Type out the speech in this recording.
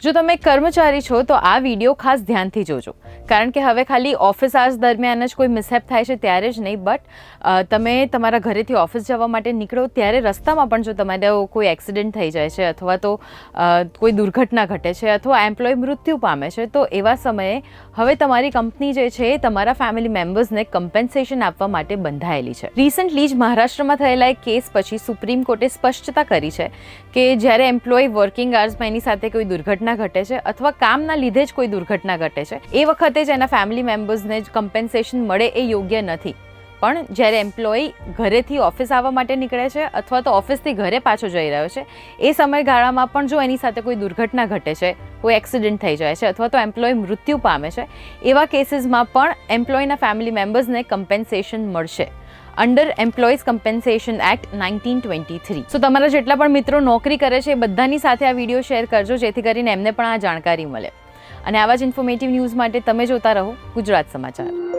જો તમે કર્મચારી છો તો આ વિડીયો ખાસ ધ્યાનથી જોજો, કારણ કે હવે ખાલી ઓફિસ આર્સ દરમિયાન જ કોઈ મિસહેપ થાય છે ત્યારે જ નહીં, બટ તમે તમારા ઘરેથી ઓફિસ જવા માટે નીકળો ત્યારે રસ્તામાં પણ જો તમારે કોઈ એક્સિડન્ટ થઈ જાય છે અથવા તો કોઈ દુર્ઘટના ઘટે છે અથવા એમ્પ્લોય મૃત્યુ પામે છે, તો એવા સમયે હવે તમારી કંપની જે છે એ તમારા ફેમિલી મેમ્બર્સને કમ્પેન્સેશન આપવા માટે બંધાયેલી છે. રિસન્ટલી જ મહારાષ્ટ્રમાં થયેલા એક કેસ પછી સુપ્રીમ કોર્ટે સ્પષ્ટતા કરી છે કે જ્યારે એમ્પ્લોય વર્કિંગ આર્સમાં એની સાથે કોઈ દુર્ઘટના ઘટે છે અથવા કામના લીધે જ કોઈ દુર્ઘટના ઘટે છે, એ વખતે જ એના ફેમિલી મેમ્બર્સને જ કમ્પેન્સેશન મળે એ યોગ્ય નથી. પણ જ્યારે એમ્પ્લોય ઘરેથી ઓફિસ આવવા માટે નીકળે છે અથવા તો ઓફિસથી ઘરે પાછો જઈ રહ્યો છે એ સમયગાળામાં પણ જો એની સાથે કોઈ દુર્ઘટના ઘટે છે, કોઈ એક્સિડન્ટ થઈ જાય છે અથવા તો એમ્પ્લોય મૃત્યુ પામે છે, એવા કેસીસમાં પણ એમ્પ્લોયના ફેમિલી મેમ્બર્સને કમ્પેન્સેશન મળશે અંડર એમ્પ્લોઈઝ કમ્પેન્સેશન એક્ટ 1923. સો તમારા જેટલા પણ મિત્રો નોકરી કરે છે એ બધાની સાથે આ વિડીયો શેર કરજો, જેથી કરીને એમને પણ આ જાણકારી મળે. અને આવા જ ઇન્ફોર્મેટિવ ન્યૂઝ માટે તમે જોતા રહો ગુજરાત સમાચાર.